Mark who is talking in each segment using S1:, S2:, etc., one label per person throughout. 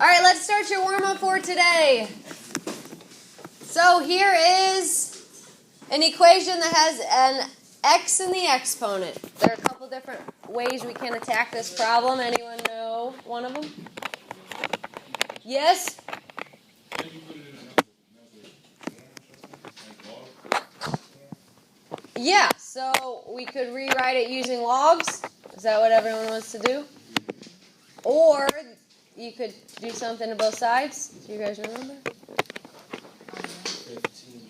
S1: All right, let's start your warm-up for today. So here is an equation that has an x in the exponent. There are a couple different ways we can attack this problem. Anyone know one of them? Yes? Yeah, so we could rewrite it using logs. Is that what everyone wants to do? Or you could do something to both sides. Do you guys remember?
S2: 15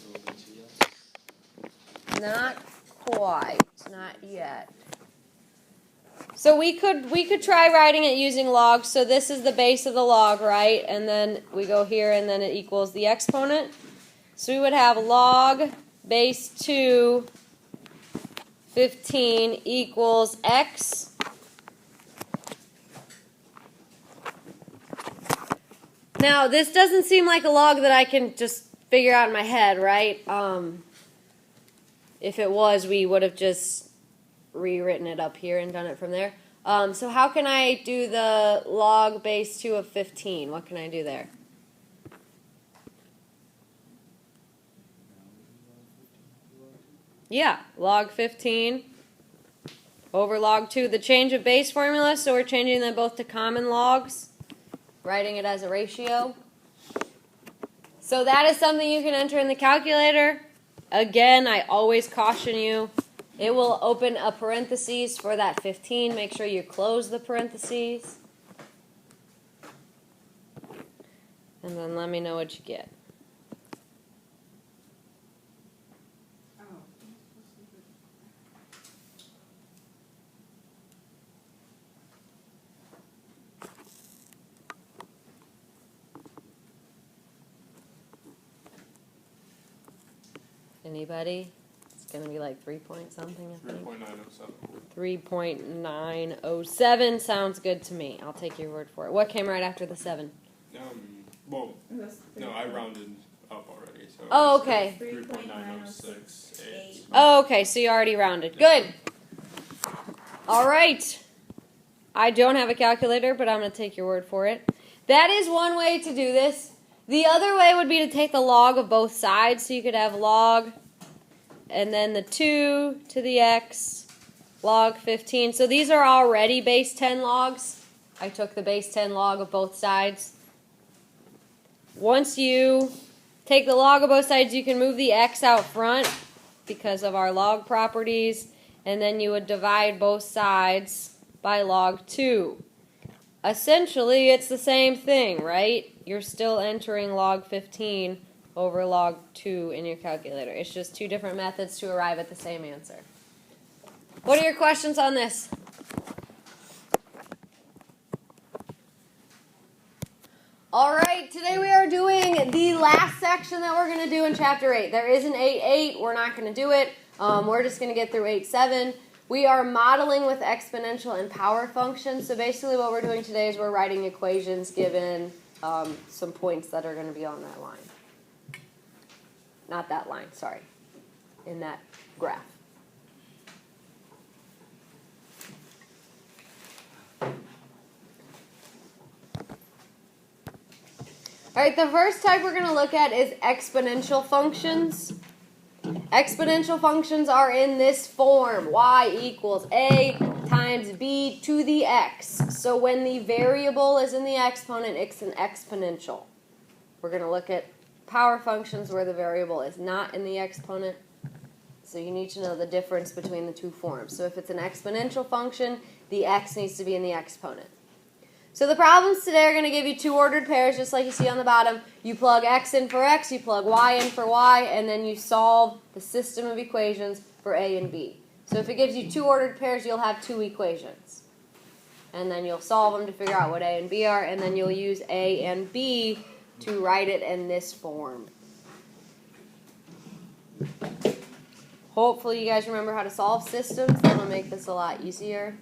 S2: over 2x.
S1: Not quite. Not yet. So we could try writing it using logs. So this is the base of the log, right? And then we go here and then it equals the exponent. So we would have log base 2 15 equals x. Now, this doesn't seem like a log that I can just figure out in my head, right? If it was, we would have just rewritten it up here and done it from there. So how can I do the log base 2 of 15? What can I do there? Yeah, log 15 over log 2. The change of base formula, so we're changing them both to common logs, writing it as a ratio. So that is something you can enter in the calculator. Again, I always caution you, it will open a parentheses for that 15. Make sure you close the parentheses. And then let me know what you get. Anybody? It's going to be like 3 point something, I think.
S2: 3.907.
S1: 3.907 sounds good to me. I'll take your word for it. What came right after the 7?
S2: Well, no, I rounded up already. So
S1: Oh, okay.
S2: 3.9068.
S1: Oh, okay, so you already rounded. Good. All right. I don't have a calculator, but I'm going to take your word for it. That is one way to do this. The other way would be to take the log of both sides. So you could have log and then the 2 to the x, log 15. So these are already base 10 logs. I took the base 10 log of both sides. Once you take the log of both sides, you can move the x out front because of our log properties. And then you would divide both sides by log 2. Essentially, it's the same thing, right? You're still entering log 15 over log 2 in your calculator. It's just two different methods to arrive at the same answer. What are your questions on this? All right, today we are doing the last section that we're going to do in Chapter 8. There is an 8.8. We're not going to do it. We're just going to get through 8.7. We are modeling with exponential and power functions. So basically what we're doing today is we're writing equations given some points that are going to be on that line. Not that line, sorry. In that graph. All right, the first type we're going to look at is exponential functions. Exponential functions are in this form. Y equals A times B to the x. So when the variable is in the exponent, it's an exponential. We're going to look at power functions where the variable is not in the exponent. So you need to know the difference between the two forms. So if it's an exponential function, the x needs to be in the exponent. So the problems today are going to give you two ordered pairs, just like you see on the bottom. You plug x in for x, you plug y in for y, and then you solve the system of equations for a and b. So if it gives you two ordered pairs, you'll have two equations. And then you'll solve them to figure out what a and b are, and then you'll use a and b to write it in this form. Hopefully you guys remember how to solve systems. That'll make this a lot easier.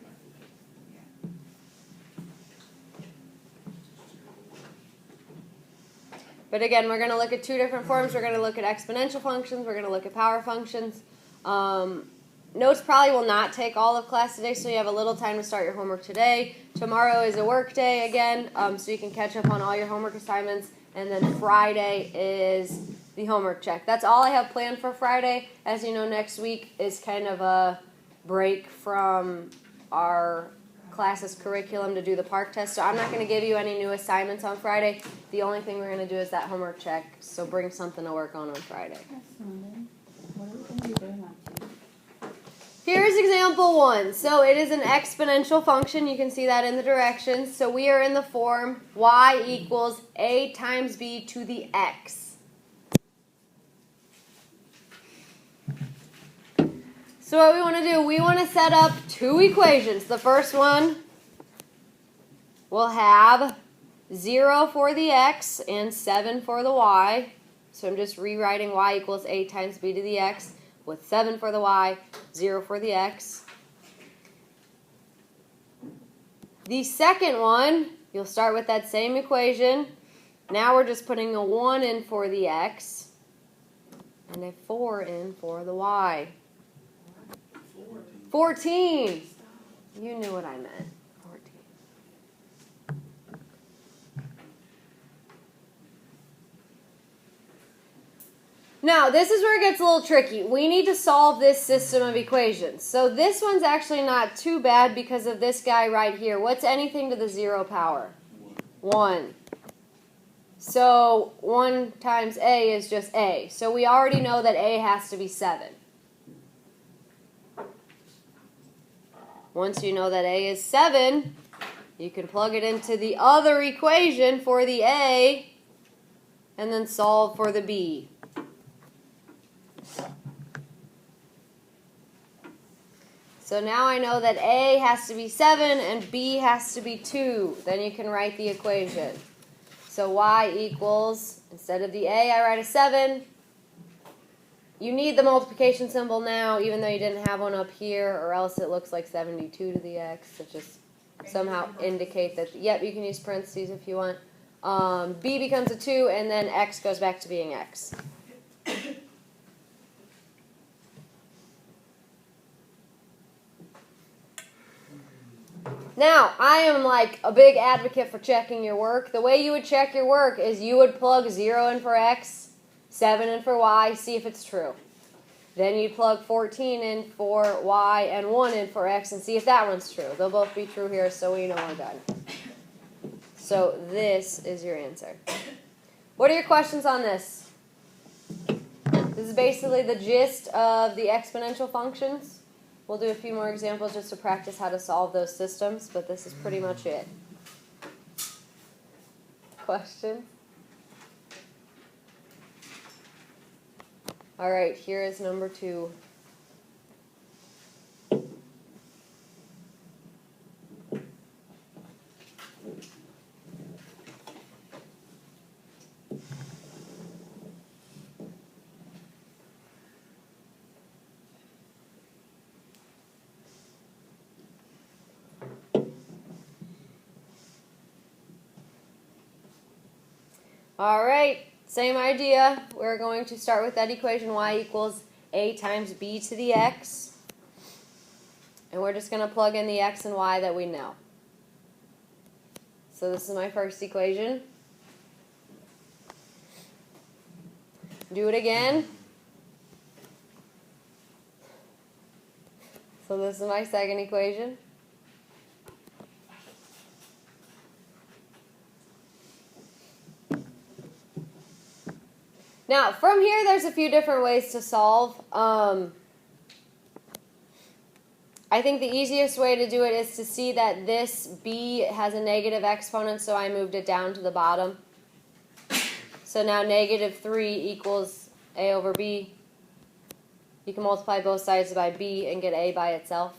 S1: But again, we're going to look at two different forms. We're going to look at exponential functions. We're going to look at power functions. Notes probably will not take all of class today, so you have a little time to start your homework today. Tomorrow is a work day again, so you can catch up on all your homework assignments. And then Friday is the homework check. That's all I have planned for Friday. As you know, next week is kind of a break from our class's curriculum to do the park test. So I'm not going to give you any new assignments on Friday. The only thing we're going to do is that homework check. So bring something to work on Friday.
S3: What are we going to be doing on Tuesday?
S1: Here's example 1. So it is an exponential function. You can see that in the directions. So we are in the form y equals a times b to the x. So what we want to do, we want to set up 2 equations. The first one will have 0 for the x and 7 for the y. So I'm just rewriting y equals a times b to the x with 7 for the y, 0 for the x. The second one, you'll start with that same equation. Now we're just putting a 1 in for the x and a 4 in for the y. 14. You knew what I meant. 14. Now, this is where it gets a little tricky. We need to solve this system of equations. So this one's actually not too bad because of this guy right here. What's anything to the 0 power? 1. So 1 times a is just a. So we already know that a has to be 7. Once you know that a is 7, you can plug it into the other equation for the a and then solve for the b. So now I know that a has to be 7 and b has to be 2. Then you can write the equation. So y equals, instead of the a, I write a 7. You need the multiplication symbol now, even though you didn't have one up here, or else it looks like 72 to the x. So just somehow indicate that, yep, you can use parentheses if you want. B becomes a 2, and then x goes back to being x. Now, I am like a big advocate for checking your work. The way you would check your work is you would plug 0 in for x, 7 in for y, see if it's true. Then you plug 14 in for y and 1 in for x and see if that one's true. They'll both be true here, so we know we're done. So this is your answer. What are your questions on this? This is basically the gist of the exponential functions. We'll do a few more examples just to practice how to solve those systems, but this is pretty much it. Question? All right, here is number 2. All right, same idea. We're going to start with that equation y equals a times b to the x. And we're just going to plug in the x and y that we know. So this is my first equation. Do it again. So this is my second equation. Now, from here, there's a few different ways to solve. I think the easiest way to do it is to see that this b has a negative exponent, so I moved it down to the bottom. So now negative 3 equals a over b. You can multiply both sides by b and get a by itself.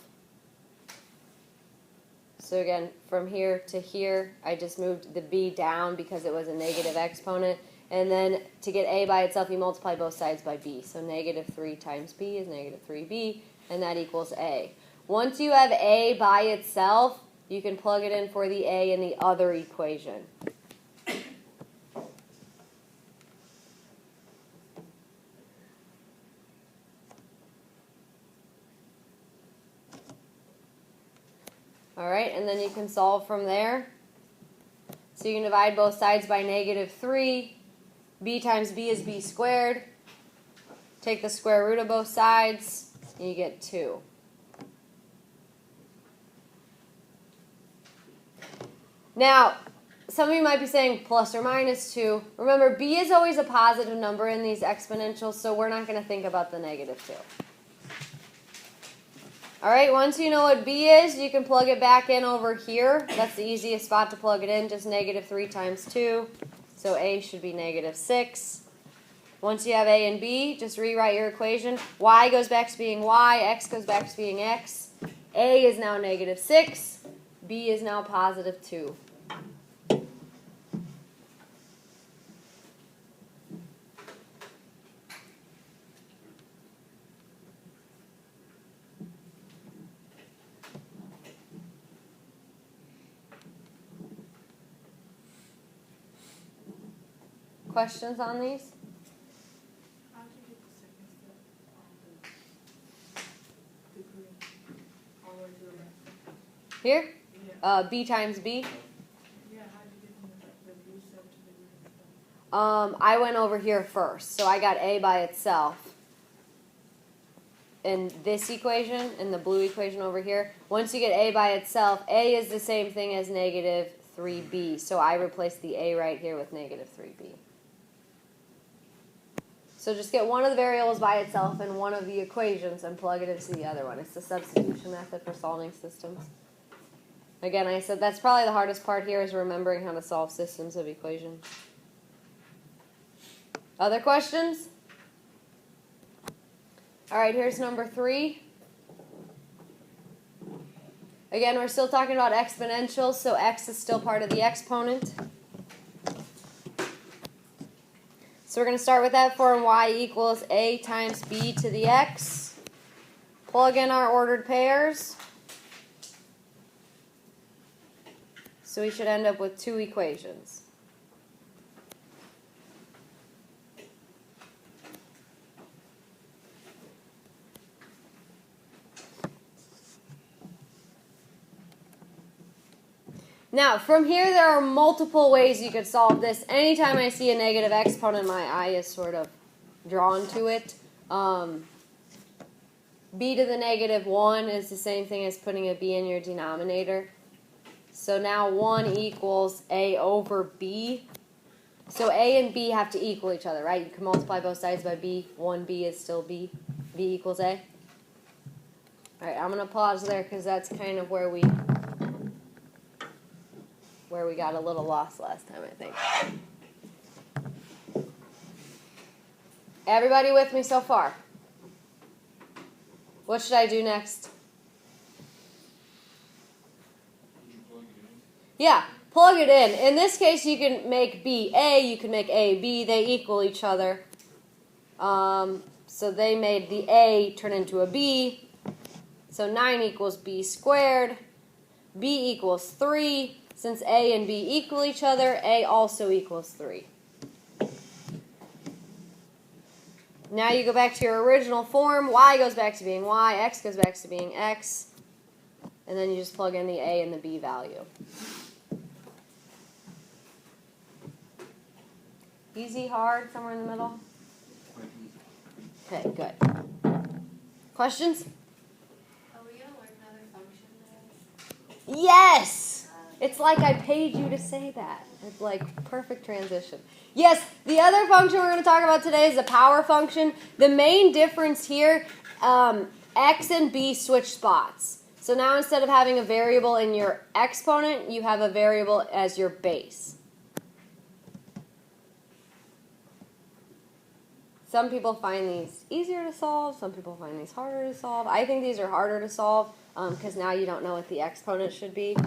S1: So again, from here to here, I just moved the b down because it was a negative exponent. And then to get a by itself, you multiply both sides by b. So negative 3 times b is negative 3b, and that equals a. Once you have a by itself, you can plug it in for the a in the other equation. All All right, and then you can solve from there. So you can divide both sides by -3. B times b is b squared. Take the square root of both sides, and you get 2. Now, some of you might be saying plus or minus 2. Remember, b is always a positive number in these exponentials, so we're not going to think about the -2. All right, once you know what b is, you can plug it back in over here. That's the easiest spot to plug it in, just -3 times 2. So a should be -6. Once you have a and b, just rewrite your equation. Y goes back to being y, x goes back to being x. A is now -6, b is now +2. Questions on these?
S4: How do you get the second step on the degree all the way to the left?
S1: Here?
S4: Yeah.
S1: B times b.
S4: Yeah, how do you get from the degree step to the degree step?
S1: I went over here first, so I got a by itself. In this equation, in the blue equation over here, once you get a by itself, a is the same thing as -3b. So I replaced the a right here with -3b. So just get one of the variables by itself in one of the equations and plug it into the other one. It's the substitution method for solving systems. Again, I said that's probably the hardest part here is remembering how to solve systems of equations. Other questions? All right, here's number 3. Again, we're still talking about exponentials, so x is still part of the exponent. So we're going to start with that form, y equals a times b to the x. Plug in our ordered pairs. So we should end up with 2 equations. Now, from here, there are multiple ways you could solve this. Anytime I see a negative exponent, my eye is sort of drawn to it. B to the -1 is the same thing as putting a b in your denominator. So now 1 equals a over b. So a and b have to equal each other, right? You can multiply both sides by b. 1b is still b. b equals a. All right, I'm going to pause there because that's kind of where we got a little lost last time, I think. Everybody with me so far? What should I do next? Yeah, plug it in. In this case, you can make b a, you can make a b. They equal each other. So they made the a turn into a b. So 9 equals b squared. B equals 3. Since a and b equal each other, a also equals 3. Now you go back to your original form. Y goes back to being y, x goes back to being x. And then you just plug in the a and the b value. Easy, hard, somewhere in the middle? Okay, good. Questions?
S5: Are we going to learn another function there?
S1: Yes! It's like I paid you to say that. It's like perfect transition. Yes, the other function we're going to talk about today is the power function. The main difference here, x and b switch spots. So now instead of having a variable in your exponent, you have a variable as your base. Some people find these easier to solve. Some people find these harder to solve. I think these are harder to solve because now you don't know what the exponent should be.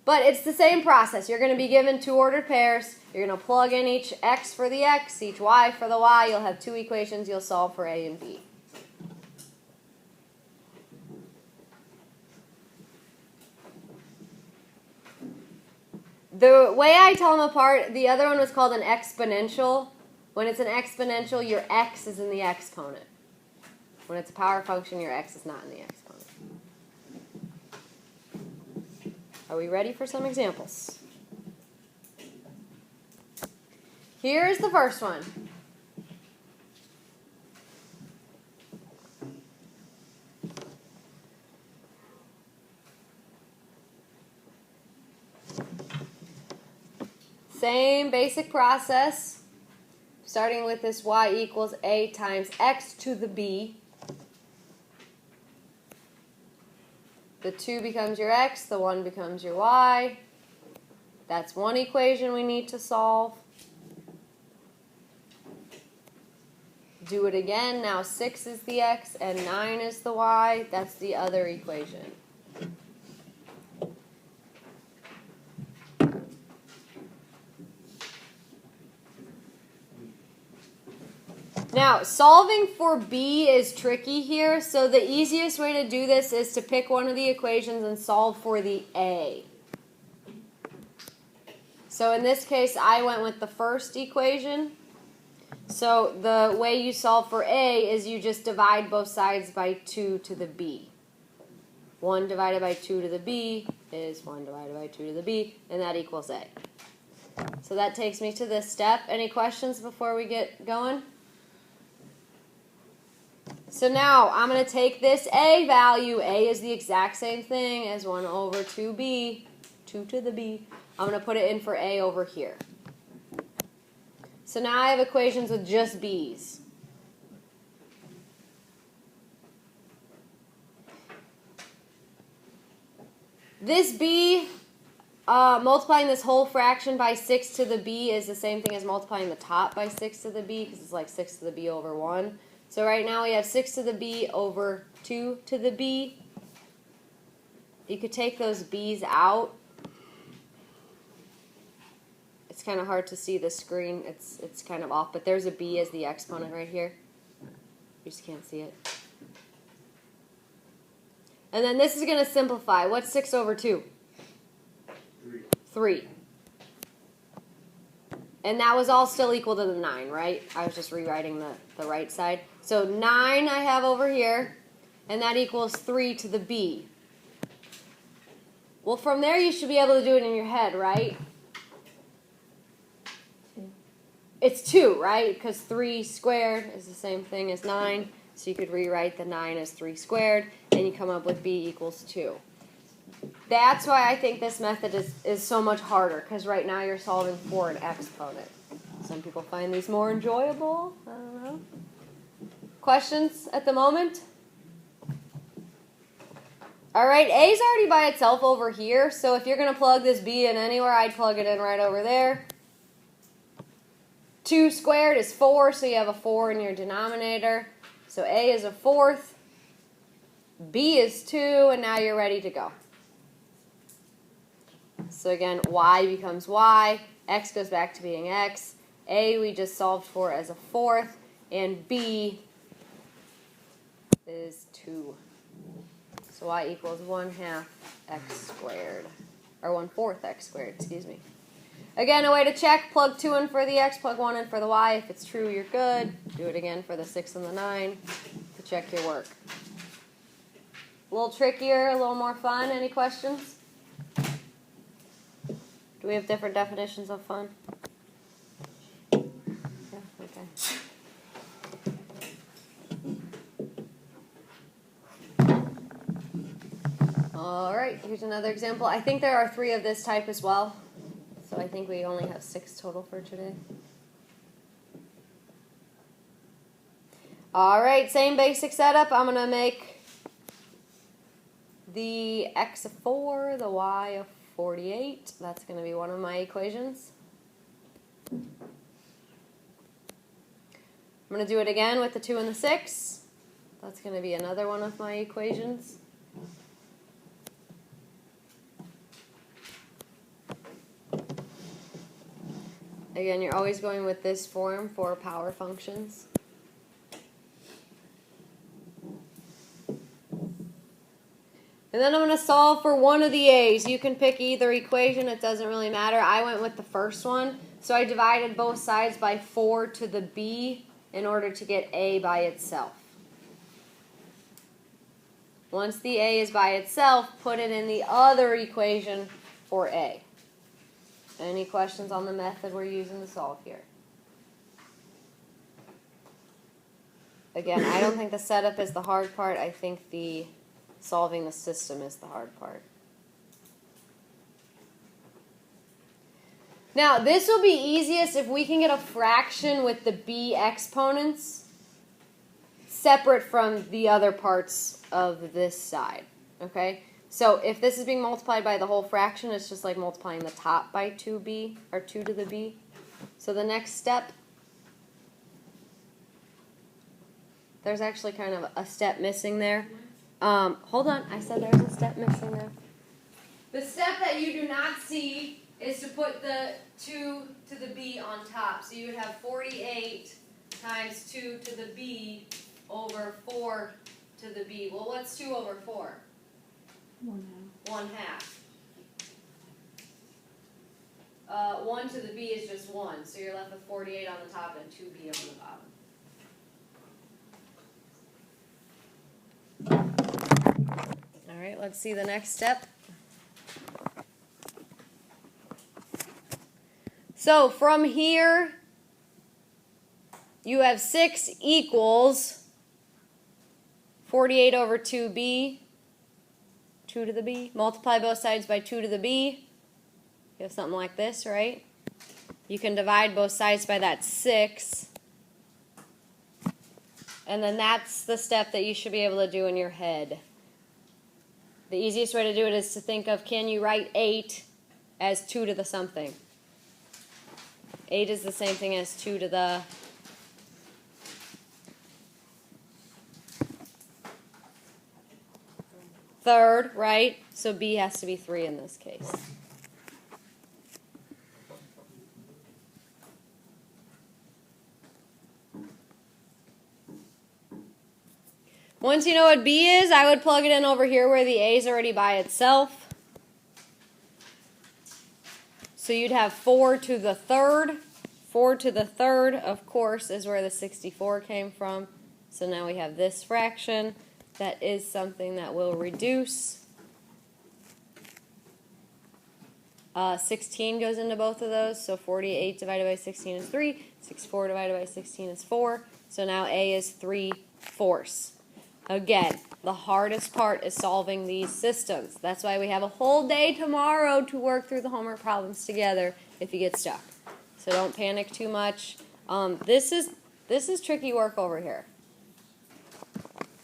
S1: But it's the same process. You're going to be given 2 ordered pairs. You're going to plug in each x for the x, each y for the y. You'll have 2 equations. You'll solve for a and b. The way I tell them apart, the other one was called an exponential. When it's an exponential, your x is in the exponent. When it's a power function, your x is not in the exponent. Are we ready for some examples? Here is the first one. Same basic process, starting with this y equals a times x to the b. The 2 becomes your x, the 1 becomes your y. That's one equation we need to solve. Do it again. Now 6 is the x and 9 is the y. That's the other equation. Now, solving for b is tricky here, so the easiest way to do this is to pick one of the equations and solve for the a. So in this case, I went with the first equation. So the way you solve for a is you just divide both sides by 2 to the b. 1 divided by 2 to the b is 1 divided by 2 to the b, and that equals a. So that takes me to this step. Any questions before we get going? So now I'm going to take this a value. A is the exact same thing as 1 over 2b, 2 to the b. I'm going to put it in for a over here. So now I have equations with just b's. This b, multiplying this whole fraction by 6 to the b is the same thing as multiplying the top by 6 to the b, because it's like 6 to the b over 1. So right now we have 6 to the b over 2 to the b. You could take those b's out. It's kind of hard to see the screen. It's kind of off, but there's a b as the exponent right here. You just can't see it. And then this is going to simplify. What's 6 over 2? 3. And that was all still equal to the 9, right? I was just rewriting the right side. So 9 I have over here, and that equals 3 to the b. Well, from there you should be able to do it in your head, right? It's 2, right? Because 3 squared is the same thing as 9. So you could rewrite the 9 as 3 squared, and you come up with b equals 2. That's why I think this method is so much harder, because right now you're solving for an exponent. Some people find these more enjoyable. I don't know. Questions at the moment? All right, a is already by itself over here, so if you're going to plug this b in anywhere, I'd plug it in right over there. 2 squared is 4, so you have a 4 in your denominator. So a is a 4th, b is 2, and now you're ready to go. So again, y becomes y, x goes back to being x, a we just solved for as a 4th, and b is 2. So y equals 1/2 x squared, or 1/4 x squared, excuse me. Again, a way to check, plug 2 in for the x, plug 1 in for the y. If it's true, you're good. Do it again for the 6 and the 9 to check your work. A little trickier, a little more fun. Any questions? Do we have different definitions of fun? Yeah, okay. All right, here's another example. I think there are 3 of this type as well. So I think we only have 6 total for today. All right, same basic setup. I'm going to make the x of 4, the y of 48. That's going to be one of my equations. I'm going to do it again with the 2 and the 6. That's going to be another one of my equations. Again, you're always going with this form for power functions. And then I'm going to solve for one of the a's. You can pick either equation. It doesn't really matter. I went with the first one. So I divided both sides by 4 to the b in order to get a by itself. Once the a is by itself, put it in the other equation for a. Any questions on the method we're using to solve here? Again, I don't think the setup is the hard part. I think the solving the system is the hard part. Now, this will be easiest if we can get a fraction with the b exponents separate from the other parts of this side. Okay? So if this is being multiplied by the whole fraction, it's just like multiplying the top by 2b, or 2 to the b. So the next step, there's actually kind of a step missing there. Hold on, I said there's a step missing there. The step that you do not see is to put the 2 to the b on top. So you would have 48 times 2 to the b over 4 to the b. Well, what's 2 over 4? 1 half. 1 to the b is just 1, so you're left with 48 on the top and 2b on the bottom. All right, let's see the next step. So from here, you have 6 equals 48 over 2b, 2 to the b. Multiply both sides by 2 to the b. You have something like this, right? You can divide both sides by that 6. And then that's the step that you should be able to do in your head. The easiest way to do it is to think of, can you write 8 as 2 to the something? 8 is the same thing as 2 to the third, right? So b has to be 3 in this case. Once you know what b is, I would plug it in over here where the a is already by itself. So you'd have 4 to the third. 4 to the third, of course, is where the 64 came from. So now we have this fraction. That is something that will reduce. 16 goes into both of those. So 48 divided by 16 is 3. 64 divided by 16 is 4. So now a is 3/4. Again, the hardest part is solving these systems. That's why we have a whole day tomorrow to work through the homework problems together if you get stuck. So don't panic too much. This is tricky work over here.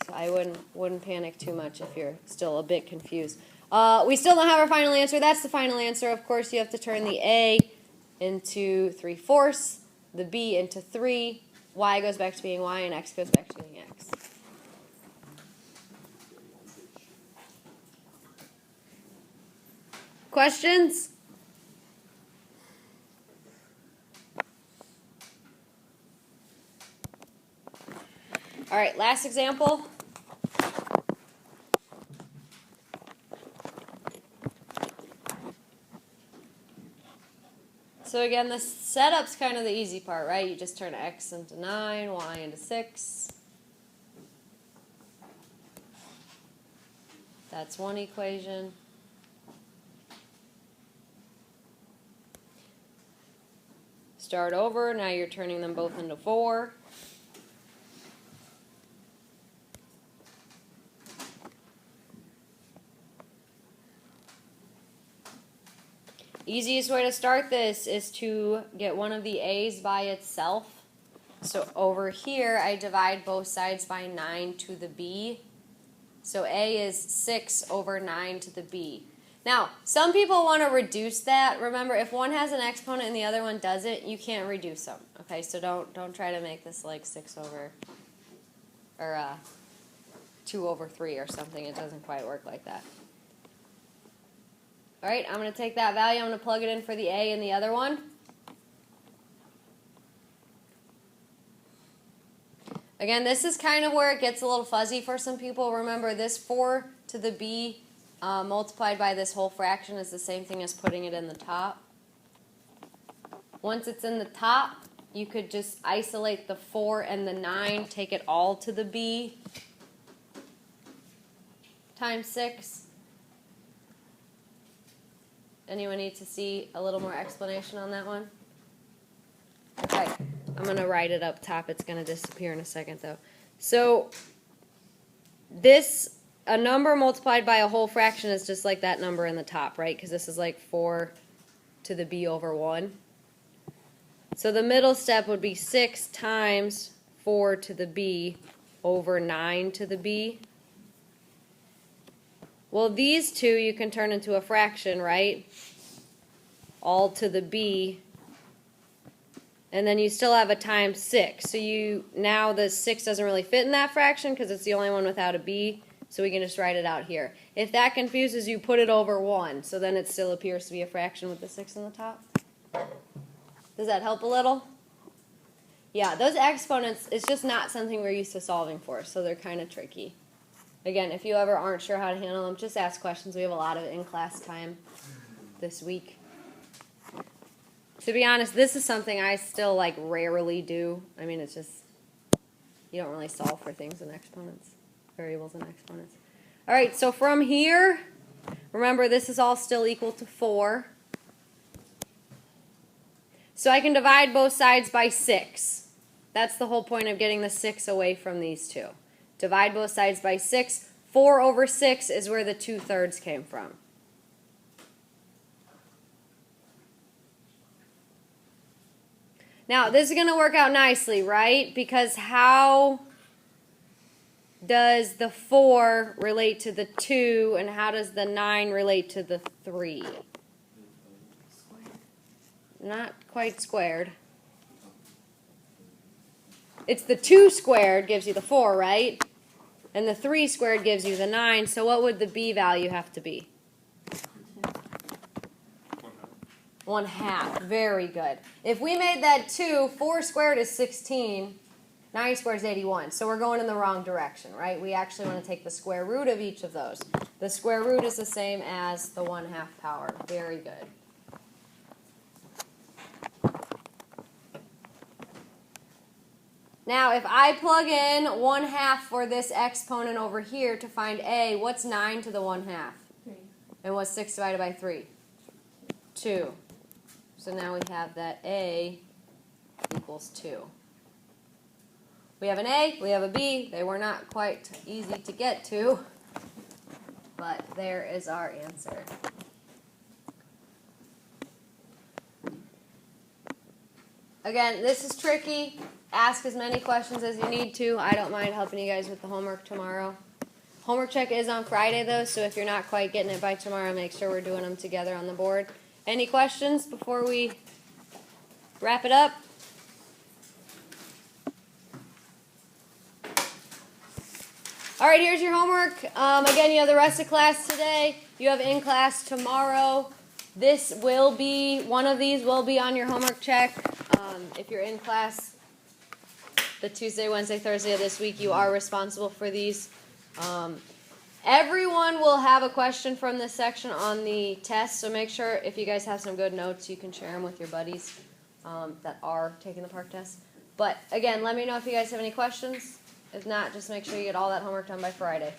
S1: So I wouldn't panic too much if you're still a bit confused. We still don't have our final answer. That's the final answer. Of course, you have to turn the a into 3/4, the b into 3, y goes back to being y, and x goes back to being x. Questions? All right, last example. So again, the setup's kind of the easy part, right? You just turn x into 9, y into 6. That's one equation. Start over. Now you're turning them both into 4. Easiest way to start this is to get one of the a's by itself. So over here, I divide both sides by 9 to the b. So a is 6 over 9 to the b. Now, some people want to reduce that. Remember, if one has an exponent and the other one doesn't, you can't reduce them. Okay, so don't try to make this like 6 over, or 2 over 3 or something. It doesn't quite work like that. All right, I'm going to take that value. I'm going to plug it in for the a in the other one. Again, this is kind of where it gets a little fuzzy for some people. Remember, this 4 to the b multiplied by this whole fraction is the same thing as putting it in the top. Once it's in the top, you could just isolate the 4 and the 9, take it all to the b. times 6? Anyone need to see a little more explanation on that one? Okay, I'm going to write it up top. It's going to disappear in a second, though. So this, a number multiplied by a whole fraction is just like that number in the top, right? Because this is like 4 to the b over 1. So the middle step would be 6 times 4 to the b over 9 to the b. Well, these two you can turn into a fraction, right? All to the b. And then you still have a times 6. So now the 6 doesn't really fit in that fraction because it's the only one without a b. So we can just write it out here. If that confuses you, put it over 1. So then it still appears to be a fraction with the 6 on the top. Does that help a little? Yeah, those exponents, it's just not something we're used to solving for, so they're kind of tricky. Again, if you ever aren't sure how to handle them, just ask questions. We have a lot of in-class time this week. To be honest, this is something I still rarely do. I mean, it's just, you don't really solve for things in exponents, variables and exponents. All right, so from here, remember this is all still equal to 4. So I can divide both sides by 6. That's the whole point of getting the 6 away from these two. Divide both sides by 6. 4 over 6 is where the 2/3 came from. Now, this is going to work out nicely, right? Because how does the 4 relate to the 2, and how does the 9 relate to the 3? Not quite squared. It's the 2 squared gives you the 4, right? And the 3 squared gives you the 9. So what would the b value have to be? 1/2. Very good. If we made that 2, 4 squared is 16. 9 squared is 81. So we're going in the wrong direction, right? We actually want to take the square root of each of those. The square root is the same as the 1/2 power. Very good. Now, if I plug in 1/2 for this exponent over here to find a, what's 9 to the 1/2?
S3: 3.
S1: And what's 6 divided by 3? 2. So now we have that a equals 2. We have an a, we have a b. They were not quite easy to get to, but there is our answer. Again, this is tricky. Ask as many questions as you need to. I don't mind helping you guys with the homework tomorrow. Homework check is on Friday, though, so if you're not quite getting it by tomorrow, make sure we're doing them together on the board. Any questions before we wrap it up? All right, here's your homework. Again, you have the rest of class today. You have in class tomorrow. This will be, one of these will be on your homework check. If you're in class the Tuesday, Wednesday, Thursday of this week, you are responsible for these. Everyone will have a question from this section on the test, so make sure if you guys have some good notes, you can share them with your buddies that are taking the park test. But again, let me know if you guys have any questions. If not, just make sure you get all that homework done by Friday.